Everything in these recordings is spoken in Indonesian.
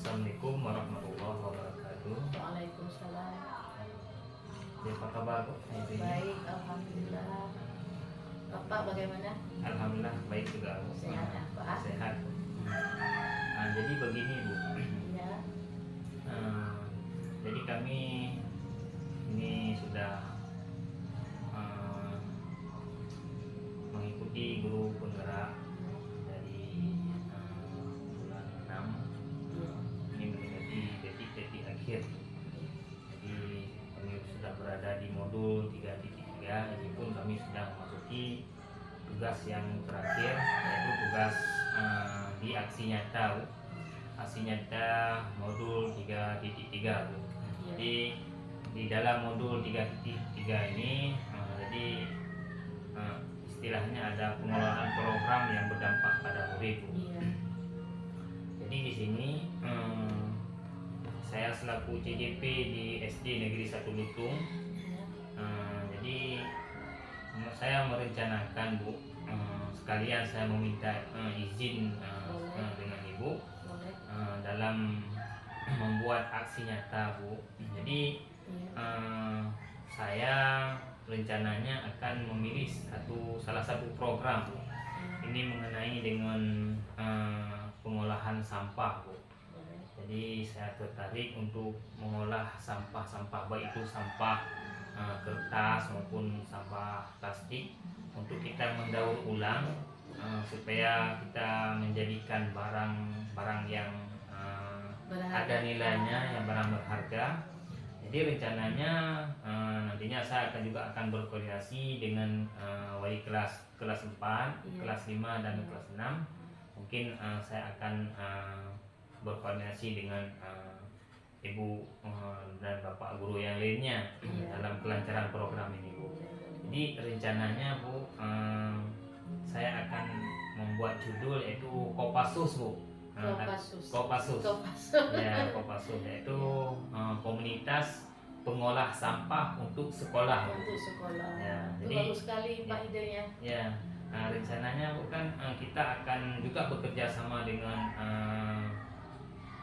Assalamualaikum warahmatullahi wabarakatuh. Waalaikumsalam. Apa kabar Bu? Baik, alhamdulillah. Bapak bagaimana? Alhamdulillah baik juga Bu. Sehat ya, Pak? Sehat. Jadi begini Bu. Ya. Jadi kami ini sudah mengikuti guru penggerak dari bulan 6 ini mendekati detik-detik akhir. Jadi kami sudah berada di modul 3.3, ini pun kami sudah memasuki tugas yang terakhir, yaitu tugas di aksi nyata Bu. Aksi nyata modul 3.3 Bu. Jadi di dalam modul 3.3 ini jadi istilahnya ada pengelolaan program yang berdampak pada murid Bu. Iya. Jadi di sini saya selaku CJP di SD Negeri 1 Lutung. Jadi saya merencanakan Bu, sekalian saya meminta izin dengan Ibu dalam membuat aksi nyata Bu. Jadi saya rencananya akan memilih salah satu program Bu. Ini mengenai dengan pengolahan sampah Bu. Jadi saya tertarik untuk mengolah sampah-sampah, baik itu sampah kertas maupun sampah plastik, untuk kita mendaur ulang supaya kita menjadikan barang-barang yang ada nilainya, yang barang berharga. Jadi rencananya nantinya saya juga akan berkoordinasi dengan wali kelas 4, kelas 5 dan kelas 6. Mungkin saya akan berkoordinasi dengan Ibu dan Bapak guru yang lainnya dalam kelancaran program ini Bu. Jadi rencananya Bu, saya akan membuat judul yaitu Kopassus Bu. Kopassus. Ya, Kopassus yaitu komunitas pengolah sampah untuk sekolah. Untuk sekolah. Ya, itu jadi bagus sekali Pak idenya. Ya, rencananya bukan kita akan juga bekerja sama dengan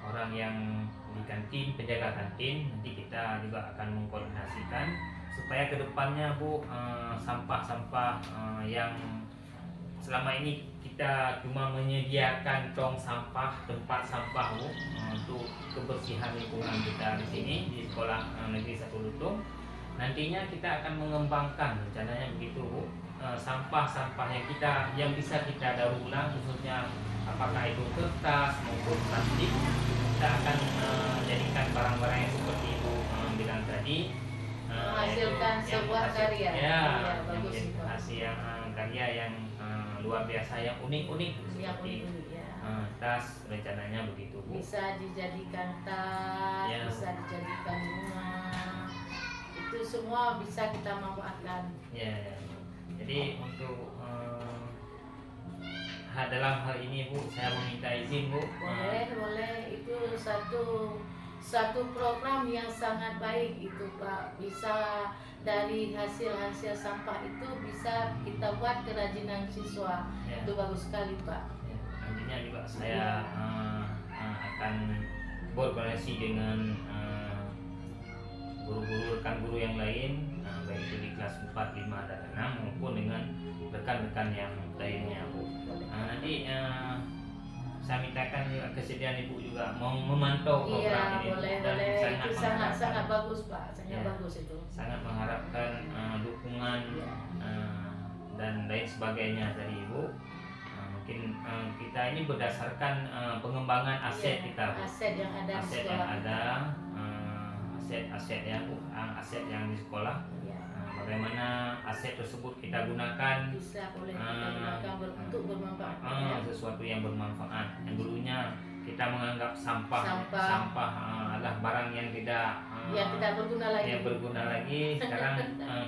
orang yang di kantin, penjaga kantin. Nanti kita juga akan mengkoordinasikan supaya kedepannya Bu, sampah-sampah yang selama ini kita cuma menyediakan tong sampah, tempat sampah Bu, untuk kebersihan lingkungan kita di sini di sekolah negeri 1 Lutung. Nantinya kita akan mengembangkan, rencananya begitu Bu, sampah-sampah yang bisa kita daur ulang, khususnya apakah itu kertas maupun plastik. Kita akan jadikan barang-barang yang seperti Ibu bilang tadi, menghasilkan sebuah karya. Ya, bagus itu. hasil karya yang luar biasa, yang unik-unik seperti tas, rencananya begitu Bu. Bisa dijadikan tas, Ya. bisa dijadikan bunga. Itu semua bisa kita manfaatkan. Ya. Jadi untuk dalam hal ini Bu, saya meminta izin Bu. Boleh. Itu satu program yang sangat baik itu Pak. Bisa dari hasil sampah itu bisa kita buat kerajinan siswa. Ya. Itu bagus sekali Pak. Nantinya juga saya akan berkoordinasi dengan guru-guru rekan guru yang lain, baik itu di kelas 4, 5, dan 6 maupun dengan rekan-rekan yang lainnya, Bu. Nanti saya mintakan juga kesediaan Ibu juga mau memantau program ini, Bu. Boleh, Dan boleh. Itu sangat mengharapkan- bagus, Pak. Sangat Ya. bagus itu. sangat mengharapkan dukungan dan lain sebagainya dari Ibu. Mungkin kita ini berdasarkan pengembangan aset kita, Bu. Aset yang ada di Aset sekolah. yang ada, aset yang aset yang di sekolah. Ya. Bagaimana aset tersebut kita gunakan Bisa boleh kita gunakan untuk bermanfaat. sesuatu yang bermanfaat. Yang dulunya kita menganggap sampah adalah barang yang tidak berguna lagi. yang berguna lagi. Sekarang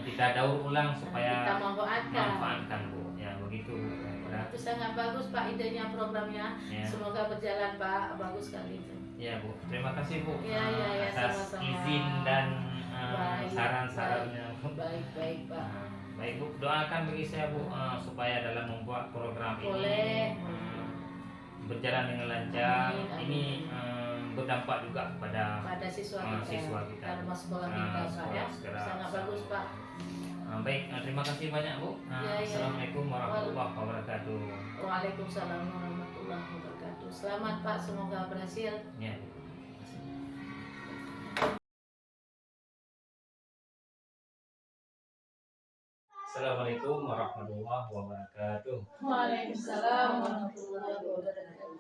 kita daur ulang supaya kita manfaatkan. Bu. Ya begitu. Ya, Itu sangat bagus, Pak, idenya, programnya. ya. Semoga berjalan, Pak. Bagus sekali itu. Ya, Bu. Terima kasih, Bu. Ya, atas sama-sama. izin dan Baik, saran-sarannya. Baik, Pak. Baik, Bu. Doakan bagi saya, Bu, supaya dalam membuat program Boleh. ini berjalan dengan lancar. Amin. Ini berdampak juga pada siswa kita. Karena sekolah kita, Pak, ya. Sangat bagus, Pak. Baik, terima kasih banyak, Bu. Assalamualaikum warahmatullahi wabarakatuh. Waalaikumsalam warahmatullahi wabarakatuh. Selamat, Pak, semoga berhasil. Ya. Assalamualaikum warahmatullahi wabarakatuh. Waalaikumsalam warahmatullahi wabarakatuh.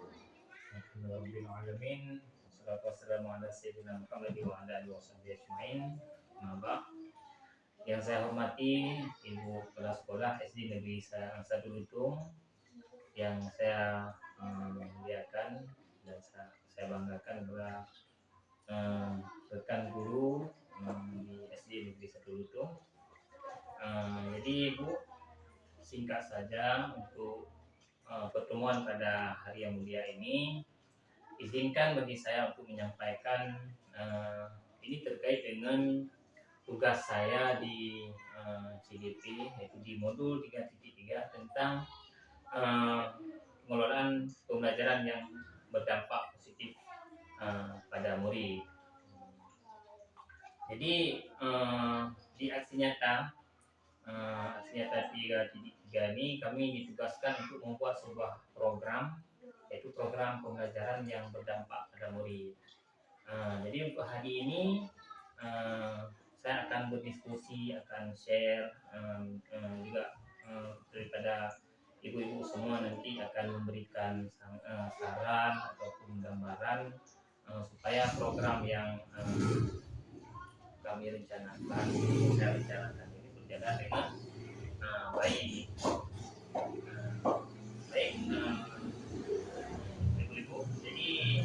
Alhamdulillahirrahmanirrahim. Wassalatu wassalamu ala sayyidina Muhammad wa ala alihi wasahbihi ajmain. Yang saya hormati Ibu Kepala Sekolah SD Negeri 1 Lutung, yang saya muliakan dan saya banggakan adalah rekan guru di SD Negeri 1 Lutung. Jadi Ibu, singkat saja untuk pertemuan pada hari yang mulia ini, izinkan bagi saya untuk menyampaikan ini terkait dengan tugas saya di CDP, yaitu di modul 3.3 tentang pengelolaan pembelajaran yang berdampak positif pada murid. Jadi di aksi nyata 3.3 ini kami ditugaskan untuk membuat sebuah program, yaitu program pembelajaran yang berdampak pada murid. Jadi untuk hari ini saya akan berdiskusi, akan share juga daripada ibu-ibu semua nanti akan memberikan saran ataupun gambaran supaya program yang saya rencanakan ini berjalan dengan baik. Baik, ibu-ibu. Jadi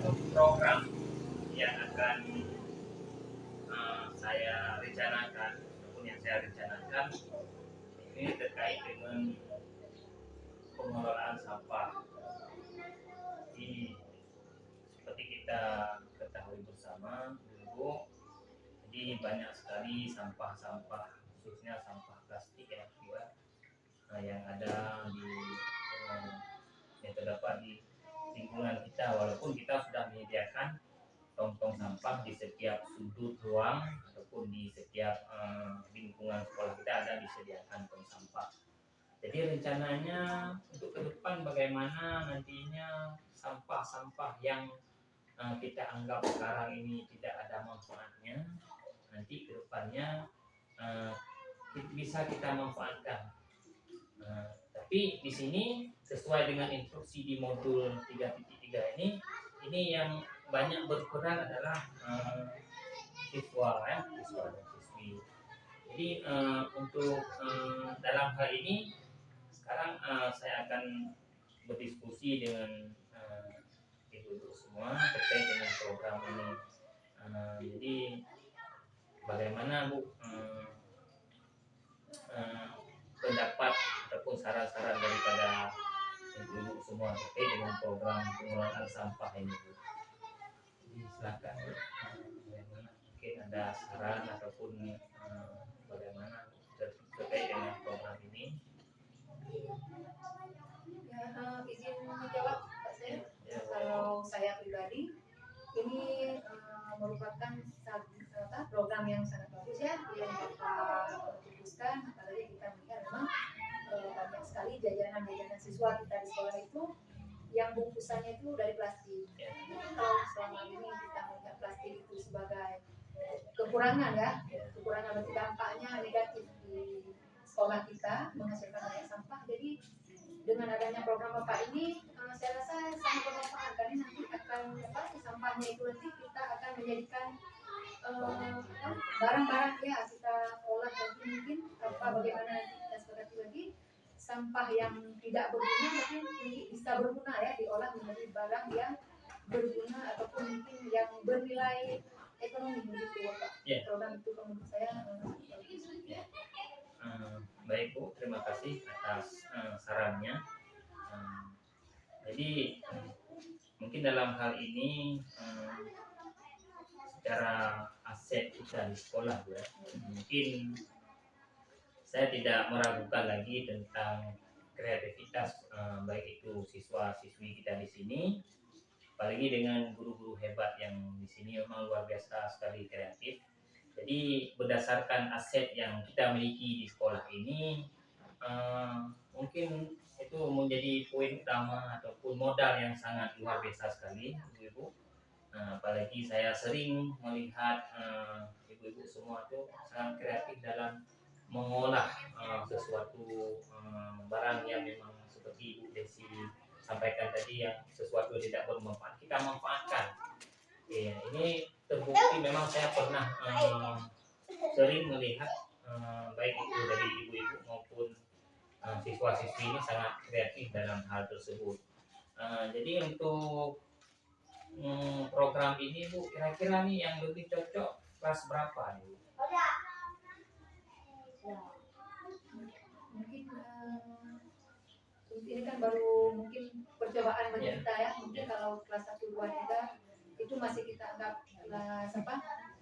untuk program yang akan saya rencanakan ataupun yang saya rencanakan ini terkait dengan pengelolaan sampah. Ini seperti kita ketahui bersama, Ibu, jadi banyak sekali sampah-sampah, khususnya sampah plastik yang ada yang terdapat di lingkungan kita. Walaupun kita sudah menyediakan tong-tong sampah di setiap sudut ruang ataupun di setiap lingkungan sekolah kita ada disediakan tong sampah. Jadi rencananya untuk ke depan bagaimana nantinya sampah-sampah yang kita anggap sekarang ini tidak ada manfaatnya, nanti ke depannya bisa kita manfaatkan. Tapi di sini sesuai dengan instruksi di modul 3.3 ini yang banyak berperan adalah siswa dan siswi. Jadi untuk dalam hal ini sekarang saya akan berdiskusi dengan ibu-ibu semua terkait dengan program ini. Jadi bagaimana Bu pendapat ataupun saran-saran daripada ibu-ibu semua terkait dengan program pengelolaan sampah ini, Bu? Jadi silakan, mungkin ada saran ataupun bagaimana terkait dengan program ini. Ya, izin menjawab Pak Said. kalau saya pribadi ini merupakan program yang sangat bagus ya yang Bapak putuskan, apalagi kita melihat memang banyak sekali jajanan-jajanan siswa kita di sekolah itu yang bungkusannya itu dari plastik. Mungkin kalau selama ini kita melihat plastik itu sebagai kekurangan ya, kekurangan berarti dampaknya negatif di sekolah kita menghasilkan banyak sampah. Jadi dengan adanya program Bapak ini saya rasa sangat bermanfaat karena nanti akan sampahnya itu nanti kita akan menjadikan barang-barang ya kita olah lagi mungkin bagaimana nanti kita sepakati lagi sampah yang tidak berguna mungkin bisa berguna ya diolah menjadi barang yang berguna ataupun mungkin yang bernilai ekonomi begitu Bapak. Program itu menurut saya bagus. Baik Bu, terima kasih atas sarannya. Jadi mungkin dalam hal ini secara aset kita di sekolah ya, mungkin saya tidak meragukan lagi tentang kreativitas baik itu siswa-siswi kita di sini, apalagi dengan guru-guru hebat yang di sini memang luar biasa sekali kreatif. Jadi berdasarkan aset yang kita miliki di sekolah ini, mungkin itu menjadi poin utama ataupun modal yang sangat luar biasa sekali, Ibu-ibu. Apalagi saya sering melihat ibu-ibu semua itu sangat kreatif dalam mengolah sesuatu barang yang memang seperti Ibu Desi sampaikan tadi yang sesuatu tidak bermanfaat kita manfaatkan. Ya, ini terbukti memang saya pernah sering melihat baik itu dari ibu-ibu maupun siswa-siswi ini sangat kreatif dalam hal tersebut. Jadi untuk program ini Bu, kira-kira nih yang lebih cocok kelas berapa nih Bu? Mungkin ini kan baru mungkin percobaan bagi kita ya. Mungkin kalau kelas 1, 2, 3 itu masih kita anggap kelas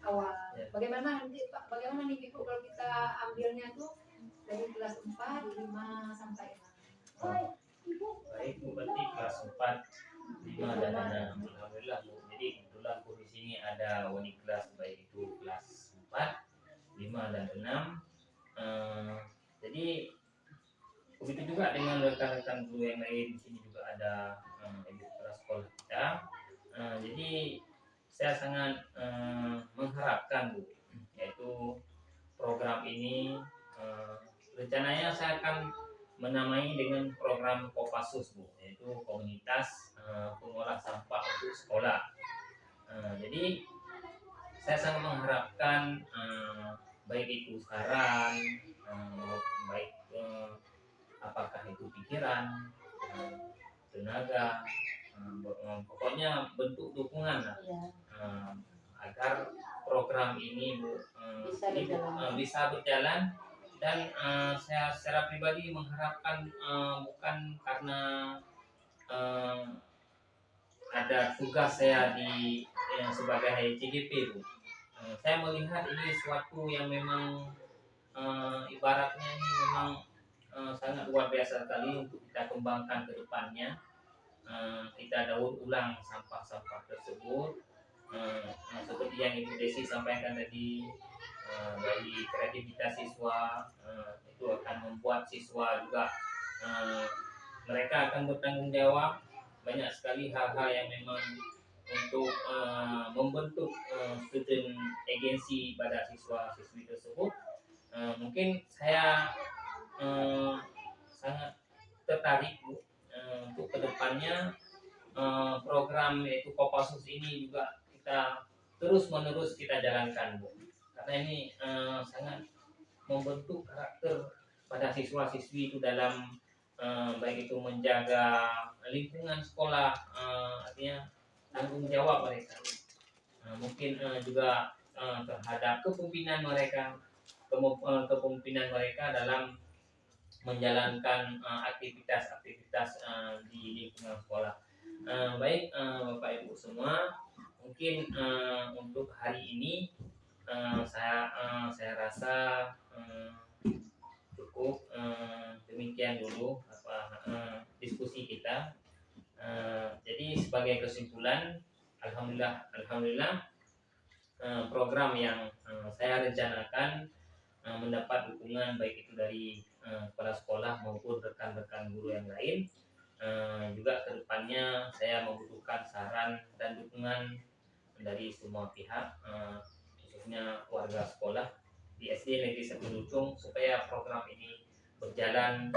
awal. Bagaimana nih Ibu kalau kita ambilnya tuh dari kelas 4, 5 sampai 6? Baik Bu, berarti kelas 4, 5 dan 6. Alhamdulillah Bu. Jadi kebetulan Bu di sini ada wani kelas baik itu kelas 4, 5 dan 6. Jadi begitu juga dengan rekan-rekan guru yang lain di sini juga ada ibu kepala sekolah kita. Jadi saya sangat mengharapkan Bu, yaitu program ini rencananya saya akan menamai dengan program Kopassus Bu, yaitu komunitas pengolah sampah untuk sekolah. Jadi saya sangat mengharapkan baik itu saran, baik apakah itu pikiran, tenaga, pokoknya bentuk dukungan lah, agar program ini Bu bisa berjalan. Dan saya secara pribadi mengharapkan bukan karena ada tugas saya di sebagai CGP Bu. Saya melihat ini suatu yang memang ibaratnya ini memang sangat luar biasa sekali untuk kita kembangkan ke depannya. Kita daur ulang sampah-sampah tersebut, seperti yang Ibu Desi sampaikan tadi, dari kreativitas siswa itu akan membuat siswa juga mereka akan bertanggung jawab. Banyak sekali hal-hal yang memang untuk membentuk student agency pada siswa-siswi tersebut. Mungkin saya sangat tertarik Bu, untuk kedepannya program yaitu Kopassus ini juga kita terus menerus kita jalankan Bu, karena ini sangat membentuk karakter pada siswa-siswi itu dalam baik itu menjaga lingkungan sekolah, artinya tanggung jawab mereka, mungkin juga terhadap kepemimpinan mereka dalam menjalankan aktivitas-aktivitas di lingkungan sekolah. Baik Bapak Ibu semua, mungkin untuk hari ini saya rasa cukup, demikian dulu diskusi kita. Jadi sebagai kesimpulan, alhamdulillah program yang saya rencanakan mendapat dukungan baik itu dari kepala sekolah maupun rekan-rekan guru yang lain. Juga kedepannya saya membutuhkan saran dan dukungan dari semua pihak, khususnya warga sekolah di SD Negeri 1 Lutung, supaya program ini berjalan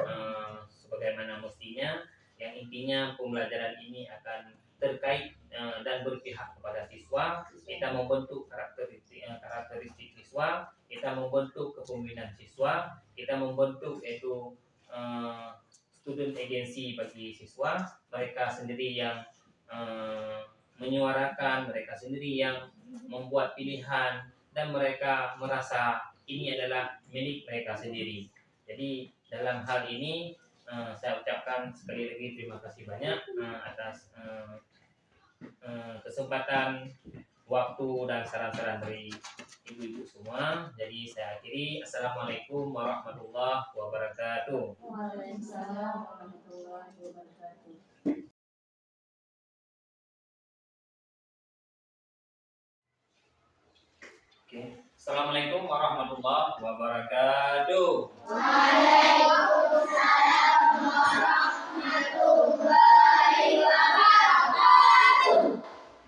sebagaimana mestinya, yang intinya pembelajaran ini akan terkait dan berpihak kepada siswa. Kita membentuk karakteristik siswa, kita membentuk kepemimpinan siswa, kita membentuk yaitu student agency bagi siswa. Mereka sendiri yang menyuarakan, mereka sendiri yang membuat pilihan, dan mereka merasa ini adalah milik mereka sendiri. Jadi dalam hal ini saya ucapkan sekali lagi terima kasih banyak atas kesempatan, waktu, dan saran-saran dari ibu-ibu semua. Jadi saya akhiri. Assalamualaikum warahmatullahi wabarakatuh. Waalaikumsalam warahmatullahi wabarakatuh. Oke. Assalamualaikum warahmatullahi wabarakatuh.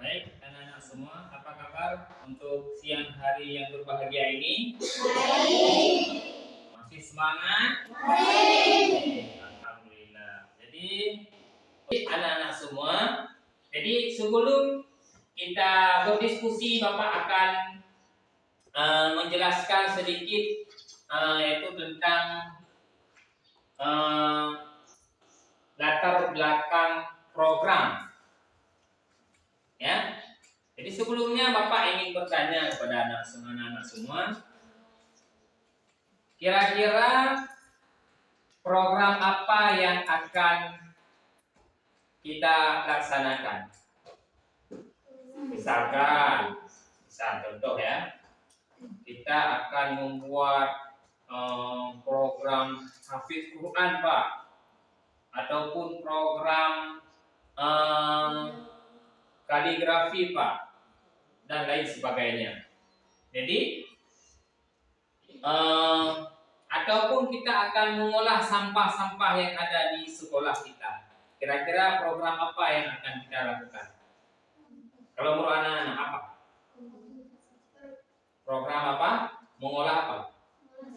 Baik, anak-anak semua, apa kabar untuk siang hari yang berbahagia ini? Masih semangat? Alhamdulillah. Jadi anak-anak semua, jadi sebelum kita berdiskusi, Bapak akan menjelaskan sedikit yaitu tentang latar belakang program. Ya. Jadi sebelumnya Bapak ingin bertanya kepada anak-anak semua, kira-kira program apa yang akan kita laksanakan? Misal contoh ya, kita akan membuat program Hafiz Quran, Pak, ataupun program kaligrafi, Pak, dan lain sebagainya. Jadi ataupun kita akan mengolah sampah-sampah yang ada di sekolah kita. Kira-kira program apa yang akan kita lakukan? Kalau menurut anak-anak apa? Program apa? Mengolah apa?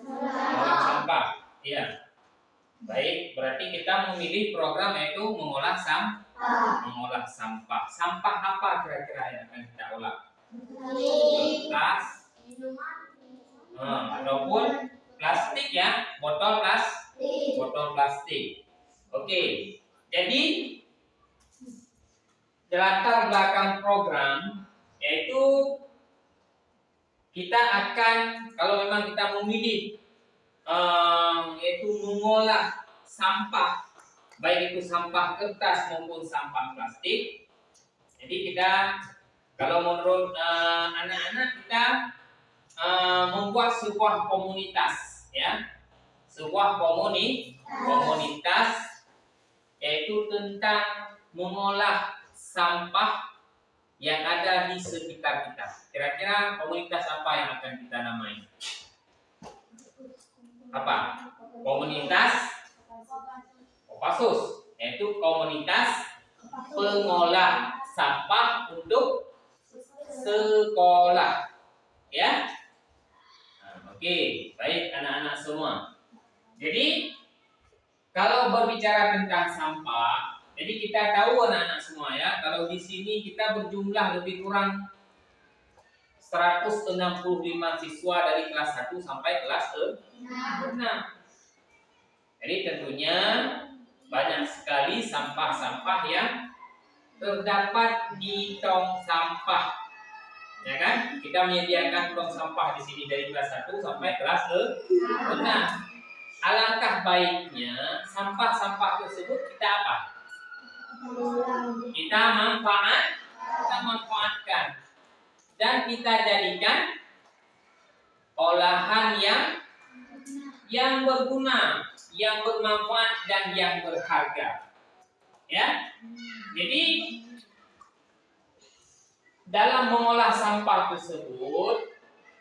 Mengolah sampah. Iya. Baik, berarti kita memilih program yaitu mengolah mengolah sampah. Sampah apa kira-kira yang akan kita olah? Kertas, ataupun plastik ya, botol plastik. Oke. Jadi latar belakang program yaitu kita akan, kalau memang kita memilih yaitu mengolah sampah, baik itu sampah kertas maupun sampah plastik. Jadi kita, kalau menurut anak-anak, kita membuat sebuah komunitas, ya, sebuah komunitas yaitu tentang mengolah sampah yang ada di sekitar kita. Kira-kira komunitas apa yang akan kita namai? Apa? Komunitas Kopassus, yaitu komunitas pengolah sampah untuk sekolah. Ya? Oke, baik anak-anak semua. Jadi kalau berbicara tentang sampah, jadi kita tahu anak-anak semua ya, kalau di sini kita berjumlah lebih kurang 165 siswa dari kelas 1 sampai kelas 6. Jadi tentunya banyak sekali sampah-sampah yang terdapat di tong sampah. Ya kan? Kita menyediakan tong sampah di sini dari kelas 1 sampai kelas 6. Alangkah baiknya sampah-sampah tersebut kita apa? Kita manfaatkan dan kita jadikan olahan yang berguna, yang bermanfaat, dan yang berharga. Ya. Jadi dalam mengolah sampah tersebut,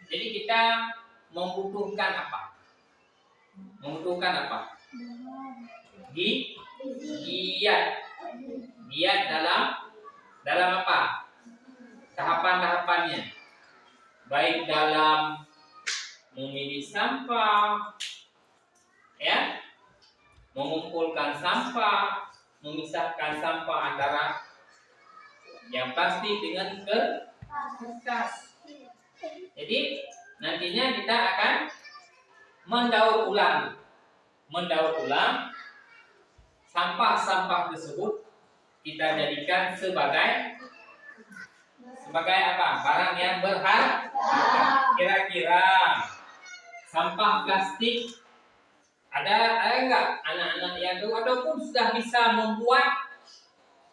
jadi kita membutuhkan apa? Membutuhkan apa? Giat. Giat dalam apa? Tahapan-tahapannya. Baik dalam memilih sampah, ya, mengumpulkan sampah, memisahkan sampah antara yang plastik dengan kertas. Jadi nantinya kita akan mendaur ulang sampah-sampah tersebut, kita jadikan sebagai apa? Barang yang berharga. Kira-kira sampah plastik ada enggak anak-anak yang ataupun sudah bisa membuat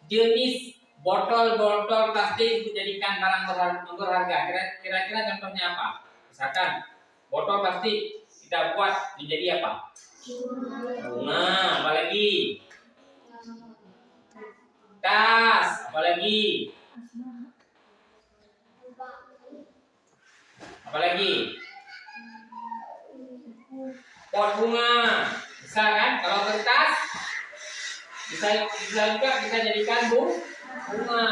jenis botol-botol plastik dijadikan barang berharga? Kira-kira contohnya apa? Misalkan botol plastik kita buat menjadi apa? Bunga, apalagi? Tas, apalagi? Apalagi? Pot bunga, bisa kan? Kalau kertas bisa juga kita jadikan bunga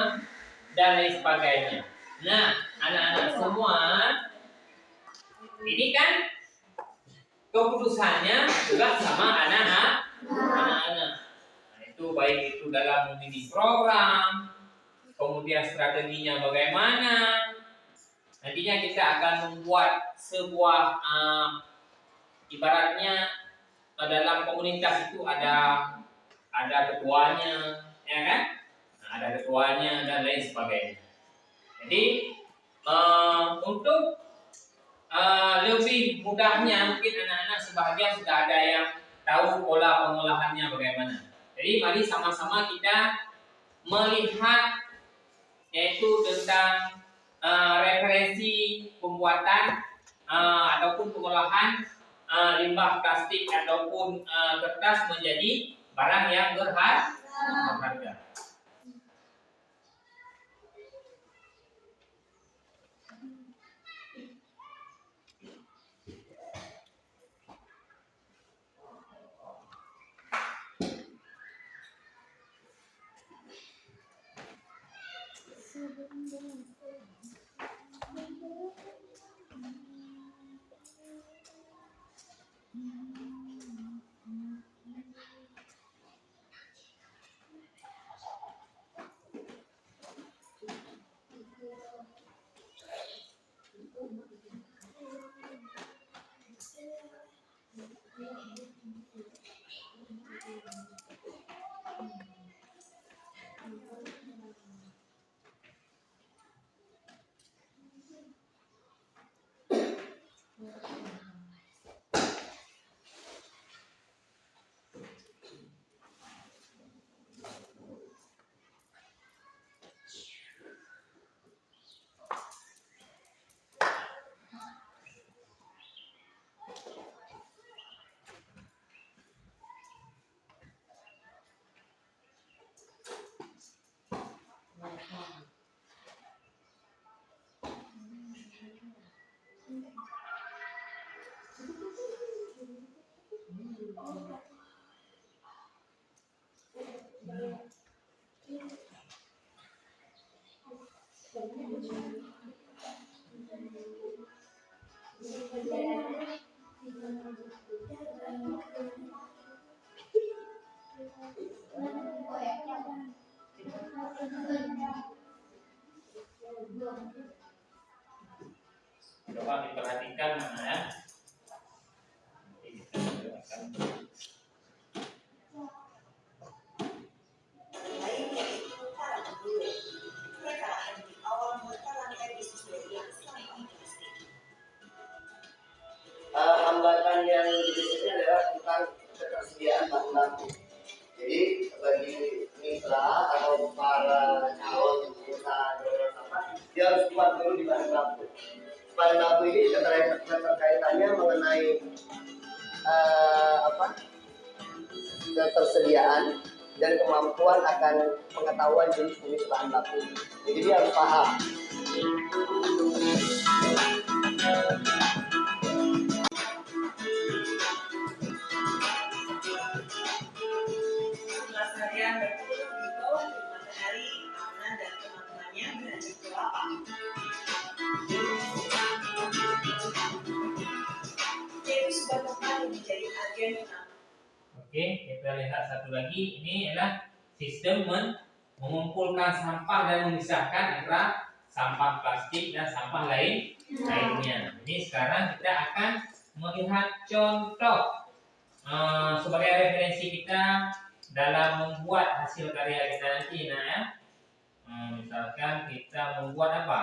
dan lain sebagainya. Nah, anak-anak semua, ini kan keputusannya juga sama anak-anak. Nah, itu baik itu dalam memilih program, kemudian strateginya bagaimana. Nantinya kita akan membuat sebuah ibaratnya dalam komunitas itu ada ketuanya, ya kan? Nah, ada ketuanya dan lain sebagainya. Jadi untuk lebih mudahnya mungkin anak-anak sebahagian sudah ada yang tahu pola pengolahannya bagaimana. Jadi mari sama-sama kita melihat yaitu tentang referensi pembuatan ataupun pengolahan limbah plastik ataupun kertas menjadi barang yang berharga. Coba diperhatikan mana ya. Hambatan yang disini adalah tentang ketersediaan bahan baku. Jadi bagi mitra atau para calon usaha jualan sampah, dia harus kuat dulu di bahan baku. Bahan baku ini keterkaitannya mengenai ketersediaan dan kemampuan akan pengetahuan jenis bahan baku. Jadi dia harus paham Setelah seharian berturut Dito di matahari, Amna dan teman-temannya beranjak ke lapang. Yaitu sebuah tempat yang menjadi agen utama. Oke, kita lihat satu lagi. Ini adalah sistem mengumpulkan sampah dan memisahkan antara sampah plastik dan sampah lainnya. Jadi sekarang kita akan melihat contoh sebagai referensi kita dalam membuat hasil karya kita nanti. Nah, ya. Misalkan kita membuat apa?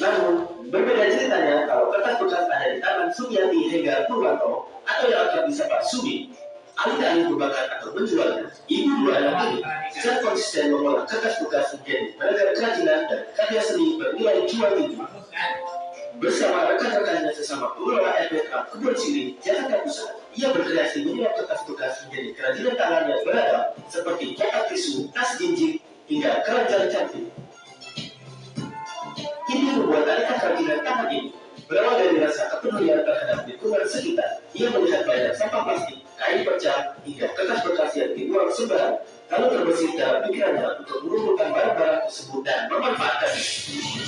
Namun, berbeda ceritanya kalau kertas bekas ada di tangan Sumiati Hega Purwanto atau yang akrab disapa Sumi. Alih-alih berbakar atau menjualnya, ibu dua anak ini secara konsisten mengolah kertas bekas menjadi beragam kerajinan dan karya seni bernilai jual tinggi. Bagus kan? Bersama rekan-rekannya sesama pengelola RPK Kebun Sirih, Jakarta Pusat, ia berkreasi menyulap kertas bekas menjadi kerajinan tangan yang beragam seperti kotak tisu, tas jinjing, hingga keranjang cantik. Ini membuat aneka kerajinan tangan ini berawal dari rasa kepedulian terhadap lingkungan sekitar. Ia melihat banyak sampah plastik, kain pecah, hingga kertas bekas yang dibuang sembarang, lalu terbesit dalam pikirannya untuk mengumpulkan barang-barang tersebut dan memanfaatkannya.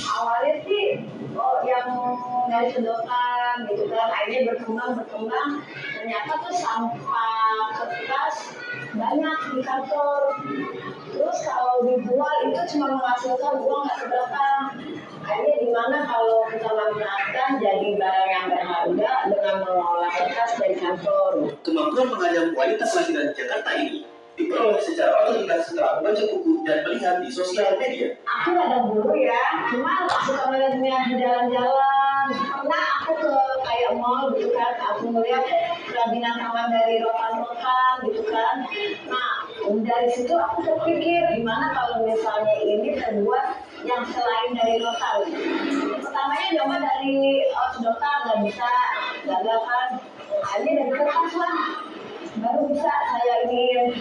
Awalnya sih yang dari sedotan gitu kan, akhirnya berkembang, ternyata tuh sampah kertas banyak di kantor. Terus kalau dijual itu cuma menghasilkan uang nggak seberapa. Akhirnya gimana kalau kita manfaatkan jadi barang yang berharga dengan mengolah kertas dari kantor. Kemampuan mengajar wanita kelahiran Jakarta ini diperoleh secara otodidak setelah membaca buku dan melihat di sosial media. Aku ada guru ya, cuma suka melihat di jalan-jalan. Pernah aku ke kayak mall gitu kan, aku melihat kerajinan tangan dari rotan-rotan gitu kan. Nah, dari situ aku terpikir gimana kalau misalnya ini terbuat yang selain dari rotan. Pertamanya coba dari sedotan, nggak bisa, gagal kan. Akhirnya dari kertas lah. Baru bisa saya ingin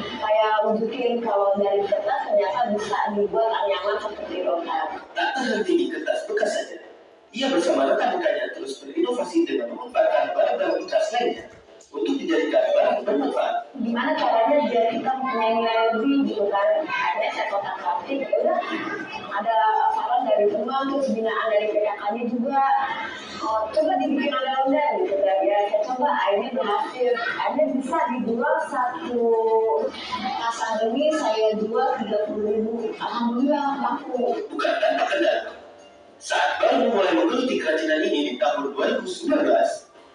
wujudin kalau dari kertas ternyata bisa dibuat anyaman seperti rotan. Tak terhenti di kertas bekas saja, ia bersama rekan-rekannya terus berinovasi dengan memanfaatkan barang-barang bekas lainnya untuk dijadikan barang bermanfaat. Gimana caranya biar kita mempunyai nilai lebih gitu kan? Akhirnya saya kotak plastik, ya udah ada saran dari teman, terus binaan dari PKK-nya juga. Coba dibikin ondel-ondel gitu kan ya. Saya coba, akhirnya berhasil. Akhirnya bisa dijual satu pasang ini saya jual 30.000. Alhamdulillah laku. Bukan tanpa kendala. Saat baru mulai menggeluti kerajinan ini di tahun 2019,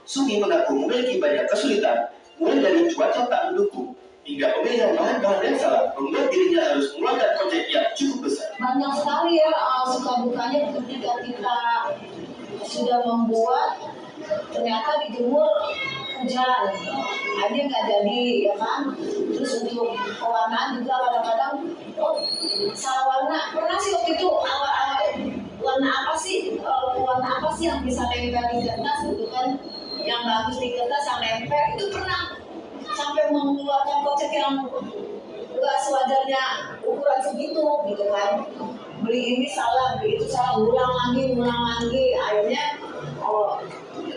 Sumi mengaku memiliki banyak kesulitan, mulai dari cuaca tak mendukung, hingga pemilihan bahan-bahan yang salah membuat dirinya harus mengeluarkan kocek yang cukup besar. Banyak sekali ya suka dukanya ketika kita sudah membuat, ternyata dijemur hujan, akhirnya nggak jadi ya kan. Terus untuk pewarnaan juga kadang-kadang salah warna. Pernah sih waktu itu awal-awal warna apa sih yang bisa nempel di kertas gitu kan, yang bagus di kertas yang nempel itu pernah sampai mengeluarkan kocek yang nggak sewajarnya ukuran segitu gitu kan. Beli ini salah, beli itu salah, ulang lagi, akhirnya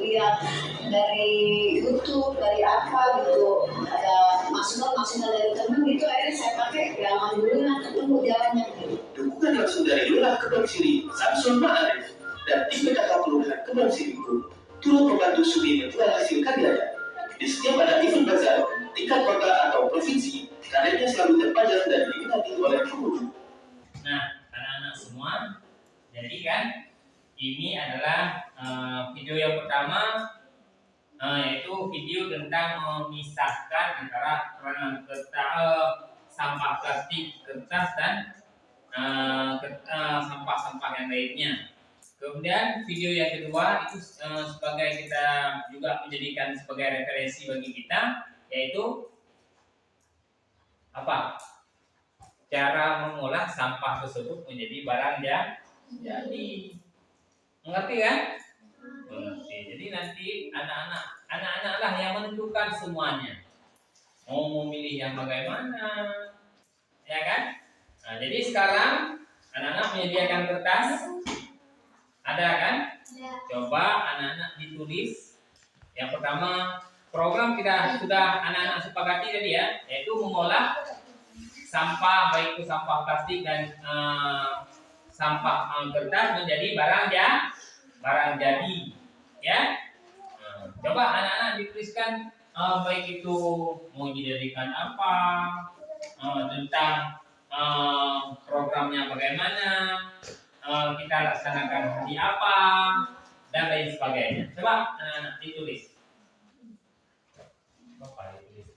lihat dari YouTube, dari apa gitu, ada masukan dari temen gitu, akhirnya saya pakai, ya alhamdulillah ketemu jalannya. Dukungan langsung dari Lurah Kebun Sirih, Samsul Ma'arif, dan tim PKK Kelurahan Kebun Sirih pun turut membantu Sumi menjual hasil karyanya. Di setiap ada event bazar, tingkat kota atau provinsi, karyanya selalu terpajang dan diminati oleh pengunjung. Nah, anak-anak semua, jadi kan ini adalah video yang pertama, yaitu video tentang memisahkan antara sampah plastik, kertas dan sampah-sampah yang lainnya. Kemudian video yang kedua itu sebagai kita juga menjadikan sebagai referensi bagi kita, yaitu apa? Cara mengolah sampah tersebut menjadi barang yang jadi. Mengerti kan? Mengerti. Jadi nanti anak-anak lah yang menentukan semuanya. Mau memilih yang bagaimana, ya kan? Nah, jadi sekarang anak-anak menyediakan kertas, ada kan? Coba anak-anak ditulis. Yang pertama, program kita sudah anak-anak sepakati tadi ya, yaitu mengolah sampah, baik itu sampah plastik dan sampah kertas menjadi barang jadi, ya. Coba anak-anak dituliskan baik itu mau dijadikan apa, tentang programnya bagaimana, kita laksanakan hari apa, dan lain sebagainya. Coba anak-anak ditulis. Bapak ditulis.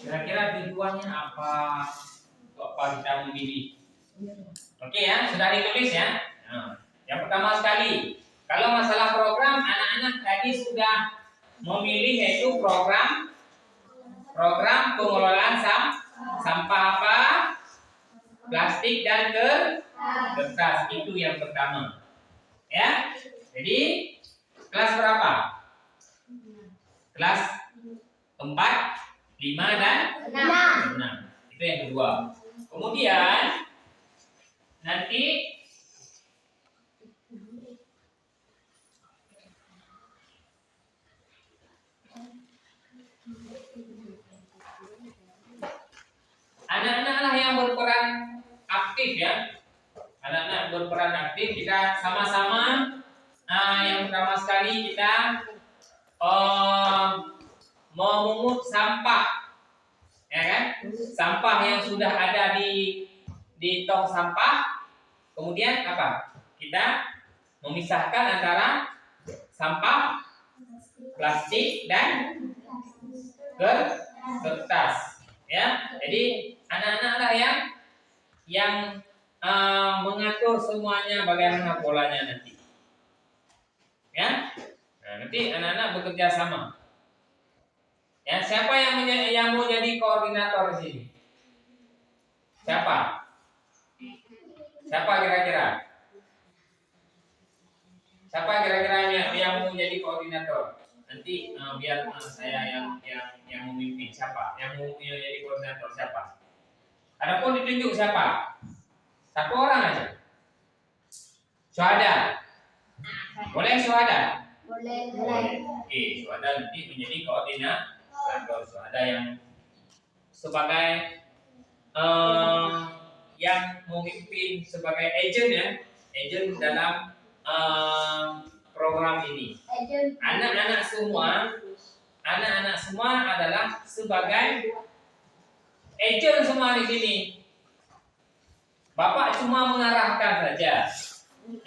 Kira-kira tujuannya apa? Apa kita memilih? Oke ya, sudah ditulis ya. Nah, yang pertama sekali, kalau masalah program, anak-anak tadi sudah memilih yaitu program pengelolaan sampah apa? Plastik dan kertas, itu yang pertama. Ya, jadi kelas berapa? Kelas 4, 5 dan 6. Itu yang kedua. Kemudian nanti anak-anak yang berperan aktif ya. Anak-anak berperan aktif, kita sama-sama yang pertama sekali kita memungut sampah, ya kan? Sampah yang sudah ada di tong sampah. Kemudian apa? Kita memisahkan antara sampah plastik dan kertas, ya. Jadi anak-anak lah yang mengatur semuanya bagaimana polanya nanti, ya. Nah, nanti anak-anak bekerja sama. Ya, siapa yang mau jadi koordinator di sini? Siapa? Siapa kira-kira? Siapa kira-kira yang mau jadi koordinator? Nanti biar saya yang memimpin. Siapa? Yang mau jadi koordinator siapa? Adapun ditunjuk siapa? Satu orang aja. Syuhada. Boleh syuhada? Boleh. Oke, syuhada nanti menjadi koordinator. Ada yang sebagai yang memimpin sebagai agent ya, agent dalam program ini. Anak-anak semua adalah sebagai agent semua di sini. Bapak cuma mengarahkan saja,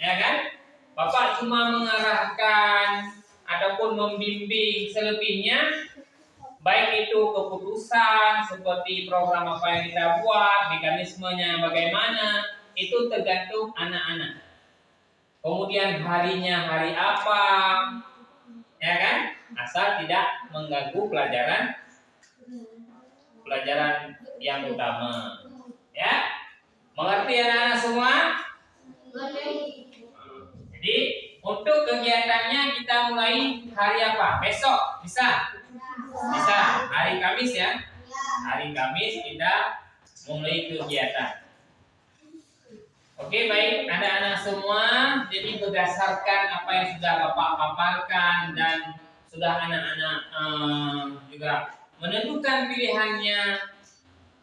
ya kan? Bapak cuma mengarahkan ataupun membimbing, selebihnya baik itu keputusan seperti program apa yang kita buat, mekanismenya bagaimana, itu tergantung anak-anak. Kemudian harinya hari apa, ya kan? Asal tidak mengganggu pelajaran yang utama, ya. Mengerti anak-anak semua? Jadi untuk kegiatannya kita mulai hari apa? Besok bisa? Bisa, hari Kamis ya. Hari Kamis kita mulai kegiatan. Oke, baik anak-anak semua. Jadi berdasarkan apa yang sudah Bapak paparkan dan sudah anak-anak juga menentukan pilihannya.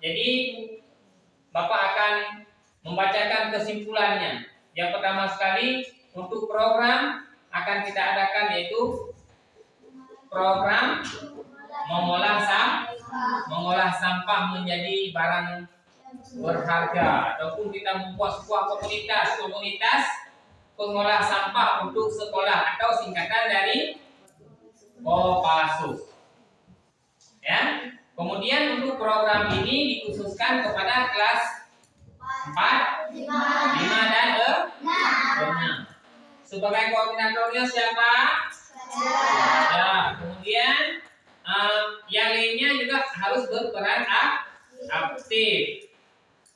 Jadi Bapak akan membacakan kesimpulannya. Yang pertama sekali untuk program akan kita adakan yaitu program mengolah sampah menjadi barang berharga, ataupun kita membuat sebuah komunitas pengolah sampah untuk sekolah atau singkatan dari Kopassus. Ya. Kemudian untuk program ini dikhususkan kepada kelas 4, 5 dan 6. Sebagai koordinatornya siapa? Ya. Kemudian yang lainnya juga harus berperan aktif.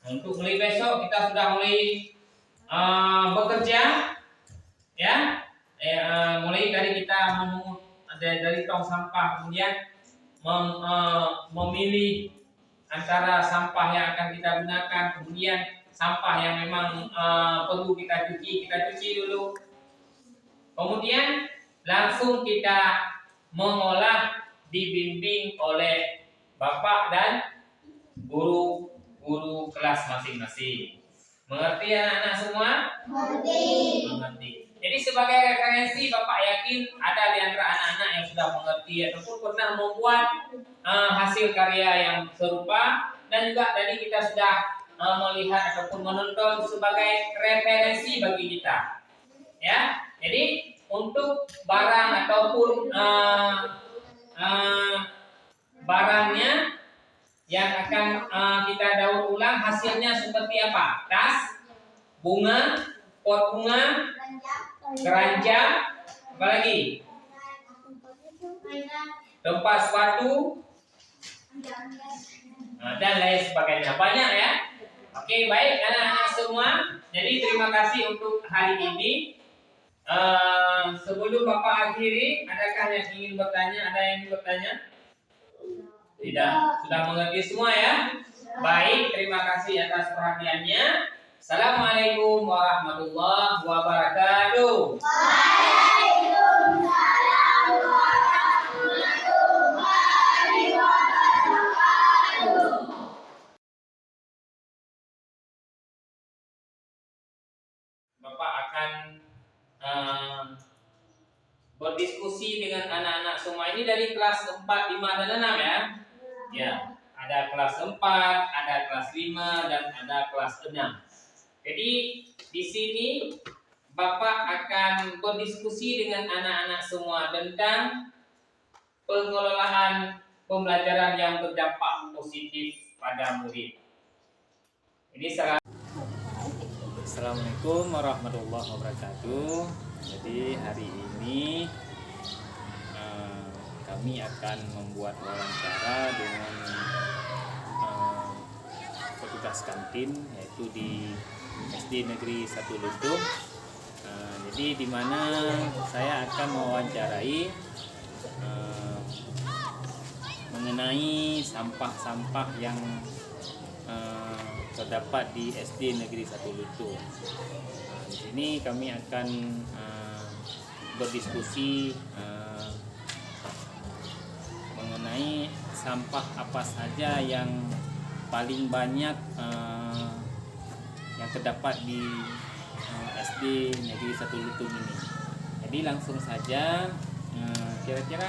Untuk mulai besok kita sudah mulai bekerja, ya. Mulai dari kita memungut dari tong sampah, kemudian memilih antara sampah yang akan kita gunakan, kemudian sampah yang memang perlu kita cuci dulu. Kemudian langsung kita mengolah, dibimbing oleh Bapak dan guru kelas masing-masing. Mengerti anak-anak semua? Mengerti. Jadi sebagai referensi, Bapak yakin ada di antara anak-anak yang sudah mengerti ataupun pernah membuat hasil karya yang serupa, dan juga tadi kita sudah melihat ataupun menonton sebagai referensi bagi kita. Ya, jadi untuk barang ataupun barangnya yang akan kita daur ulang hasilnya seperti apa? Tas, bunga, pot bunga, keranjang, apa lagi? Tempat sepatu, dan lain sebagainya. Banyak ya. Oke, baik anak-anak semua. Jadi terima kasih untuk hari ini. Sebelum Bapak akhiri, adakah yang ingin bertanya? Ada yang ingin bertanya? Tidak, sudah mengerti semua ya? Baik, terima kasih atas perhatiannya. Assalamualaikum warahmatullahi wabarakatuh. Waalaikumsalam warahmatullahi wabarakatuh. Bapak akan berdiskusi dengan anak-anak semua ini dari kelas 4, 5, dan 6 ya. Ya, ada kelas 4, ada kelas 5, dan ada kelas 6. Jadi di sini Bapak akan berdiskusi dengan anak-anak semua tentang pengelolaan pembelajaran yang berdampak positif pada murid. Ini Assalamualaikum warahmatullahi wabarakatuh. Jadi hari ini kami akan membuat wawancara dengan petugas kantin, yaitu di SD Negeri 1 Lutung. Jadi di mana saya akan mewawancarai mengenai sampah-sampah yang terdapat di SD Negeri 1 Lutung. Di sini kami akan berdiskusi mengenai sampah apa saja yang paling banyak yang terdapat di SD Negeri 1 Lutung ini. Jadi langsung saja, kira-kira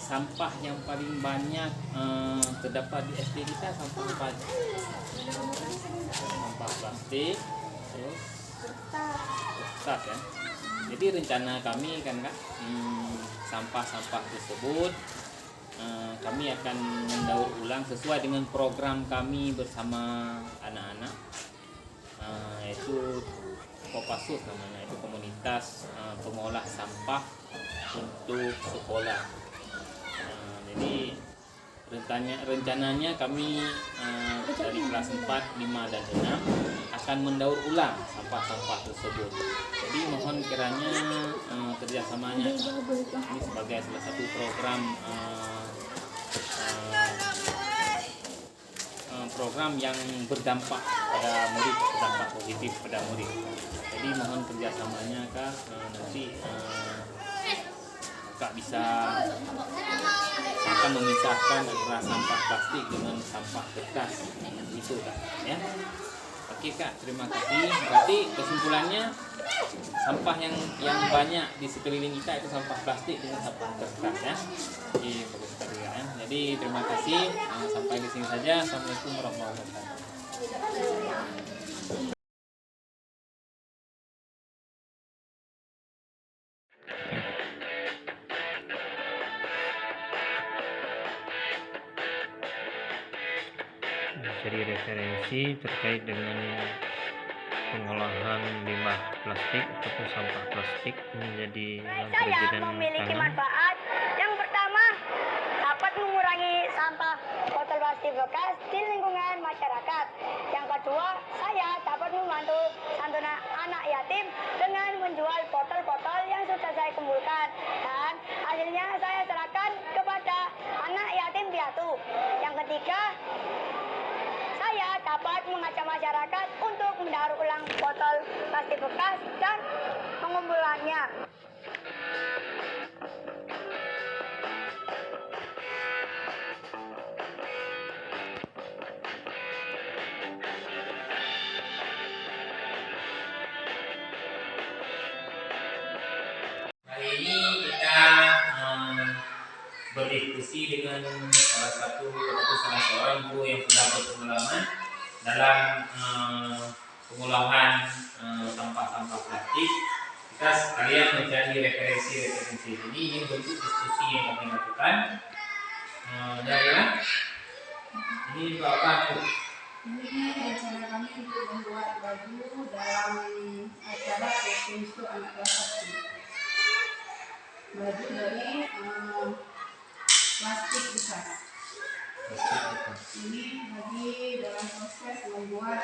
sampah yang paling banyak terdapat di SD kita sampah apa? Sampah plastik, terus kertas ya. Jadi rencana kami kan Kak, sampah-sampah tersebut kami akan mendaur ulang sesuai dengan program kami bersama anak-anak, yaitu Kopassus namanya, itu komunitas pengolah sampah untuk sekolah. Jadi rencananya kami dari kelas 4, 5, dan 6 akan mendaur ulang sampah-sampah tersebut. Jadi mohon kiranya kerjasamanya ini sebagai salah satu program yang berdampak pada murid, berdampak positif pada murid. Jadi mohon kerjasamanya Kak, nanti Kak bisa akan memisahkan antara sampah plastik dengan sampah kertas. Itu Kak, ya. Oke Kak, terima kasih. Berarti kesimpulannya sampah yang banyak di sekeliling kita itu sampah plastik dengan sampah kertas ya. Oke, bagus sekali ya. Jadi terima kasih. Sampai di sini saja. Assalamualaikum warahmatullahi wabarakatuh. Jadi referensi terkait dengan pengolahan limbah plastik ataupun sampah plastik menjadi kerajinan memiliki tangan. manfaat. Yang pertama, dapat mengurangi sampah botol plastik bekas di lingkungan masyarakat. Yang kedua, saya dapat membantu santunan anak yatim dengan menjual botol-botol yang sudah saya kumpulkan, dan hasilnya saya serahkan kepada anak yatim piatu. Yang ketiga, saya dapat mengajak masyarakat untuk mendaur ulang botol plastik bekas dan mengumpulannya. Hari ini kita berdiskusi dengan salah seorang guru yang sudah berpengalaman dalam pengolahan sampah-sampah plastik. Kita sekalian mencari referensi ini bentuk diskusi yang kami lakukan. Ini untuk apa? Ini rencana kami untuk membuat baju dalam acara Kesenian Anak Kelas 1. Baju dari plastik bekas. Ini lagi dalam proses membuat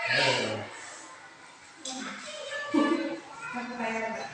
Oh. kayak